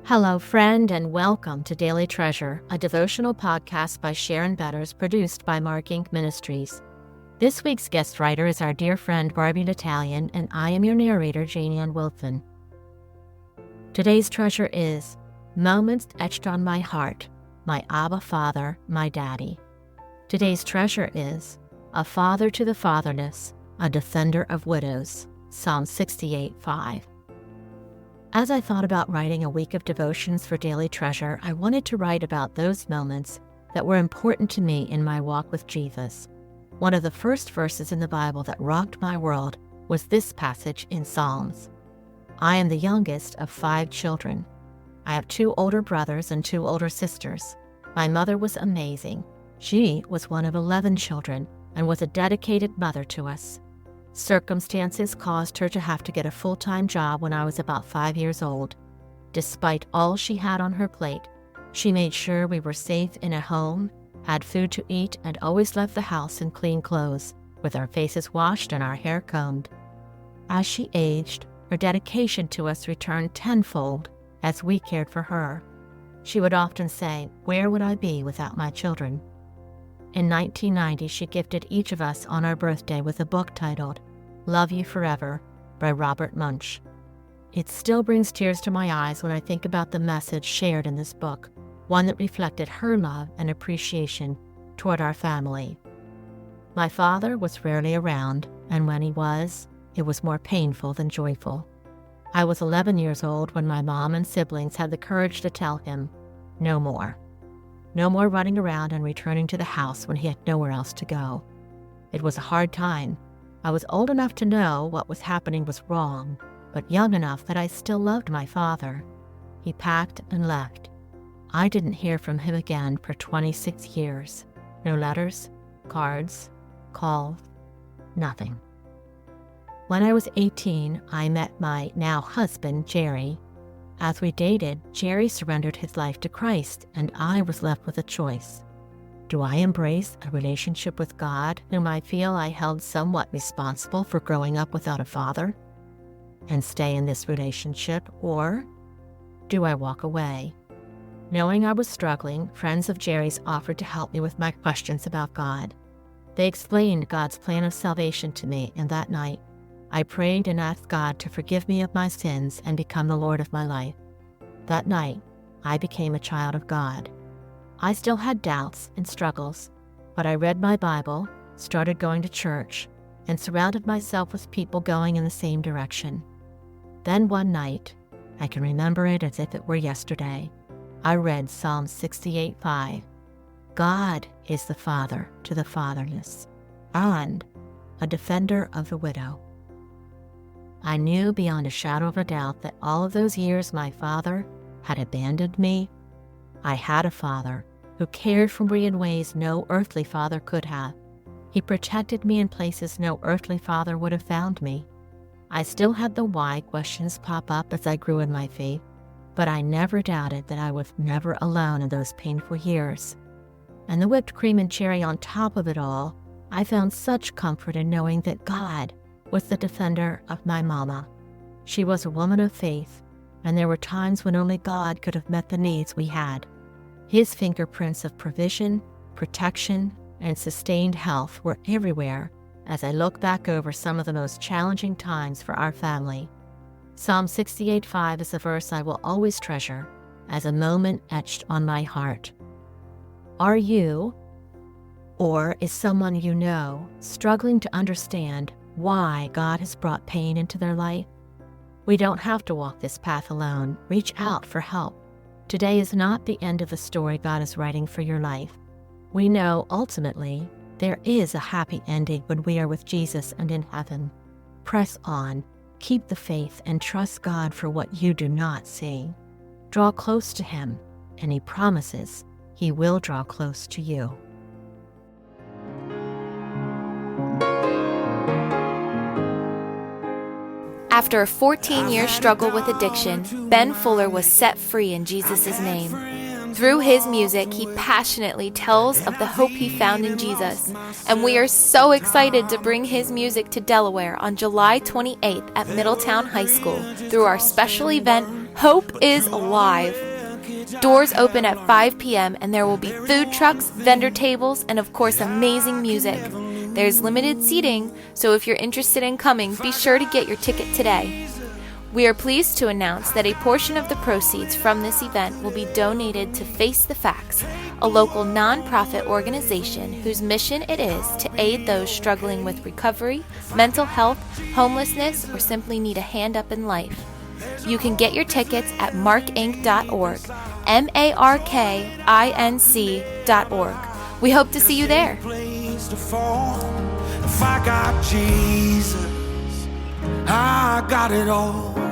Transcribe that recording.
Hello, friend, and welcome to Daily Treasure, a devotional podcast by Sharon Betters, produced by Mark Inc. Ministries. This week's guest writer is our dear friend Barbie Natalian, and I am your narrator, Janie Ann Wilson. Today's treasure is Moments Etched on My Heart, My Abba Father, My Daddy. Today's treasure is A Father to the Fatherless, a Defender of Widows, Psalm 68:5. As I thought about writing a week of devotions for Daily Treasure, I wanted to write about those moments that were important to me in my walk with Jesus. One of the first verses in the Bible that rocked my world was this passage in Psalms. I am the youngest of 5 children. I have 2 older brothers and 2 older sisters. My mother was amazing. She was one of 11 children and was a dedicated mother to us. Circumstances caused her to have to get a full-time job when I was about 5 years old. Despite all she had on her plate, she made sure we were safe in a home, had food to eat, and always left the house in clean clothes, with our faces washed and our hair combed. As she aged, her dedication to us returned tenfold as we cared for her. She would often say, "Where would I be without my children?" In 1990, she gifted each of us on our birthday with a book titled Love You Forever by Robert Munsch. It still brings tears to my eyes when I think about the message shared in this book, one that reflected her love and appreciation toward our family. My father was rarely around, and when he was, it was more painful than joyful. I was 11 years old when my mom and siblings had the courage to tell him, "No more." No more running around and returning to the house when he had nowhere else to go. It was a hard time. I was old enough to know what was happening was wrong, but young enough that I still loved my father. He packed and left. I didn't hear from him again for 26 years. No letters, cards, calls, nothing. When I was 18, I met my now husband, Jerry. As we dated, Jerry surrendered his life to Christ, and I was left with a choice. Do I embrace a relationship with God, whom I feel I held somewhat responsible for growing up without a father, and stay in this relationship, or do I walk away? Knowing I was struggling, friends of Jerry's offered to help me with my questions about God. They explained God's plan of salvation to me, and that night, I prayed and asked God to forgive me of my sins and become the Lord of my life. That night, I became a child of God. I still had doubts and struggles, but I read my Bible, started going to church, and surrounded myself with people going in the same direction. Then one night, I can remember it as if it were yesterday, I read Psalm 68:5. God is the father to the fatherless, and a defender of the widow. I knew beyond a shadow of a doubt that all of those years my father had abandoned me. I had a father who cared for me in ways no earthly father could have. He protected me in places no earthly father would have found me. I still had the why questions pop up as I grew in my faith, but I never doubted that I was never alone in those painful years. And the whipped cream and cherry on top of it all, I found such comfort in knowing that God was the defender of my mama. She was a woman of faith, and there were times when only God could have met the needs we had. His fingerprints of provision, protection, and sustained health were everywhere as I look back over some of the most challenging times for our family. Psalm 68:5 is a verse I will always treasure as a moment etched on my heart. Are you, or is someone you know, struggling to understand why God has brought pain into their life? We don't have to walk this path alone. Reach out for help. Today is not the end of the story God is writing for your life. We know, ultimately, there is a happy ending when we are with Jesus and in heaven. Press on, keep the faith, and trust God for what you do not see. Draw close to Him, and He promises He will draw close to you. After a 14-year struggle with addiction, Ben Fuller was set free in Jesus' name. Through his music, he passionately tells of the hope he found in Jesus, and we are so excited to bring his music to Delaware on July 28th at Middletown High School through our special event, Hope is alive. Doors open at 5 p.m. and there will be food trucks, vendor tables, and of course amazing music. There's limited seating, so if you're interested in coming, be sure to get your ticket today. We are pleased to announce that a portion of the proceeds from this event will be donated to Face the Facts, a local nonprofit organization whose mission it is to aid those struggling with recovery, mental health, homelessness, or simply need a hand up in life. You can get your tickets at markinc.org, markinc.org. We hope to see you there. If I got Jesus, I got it all.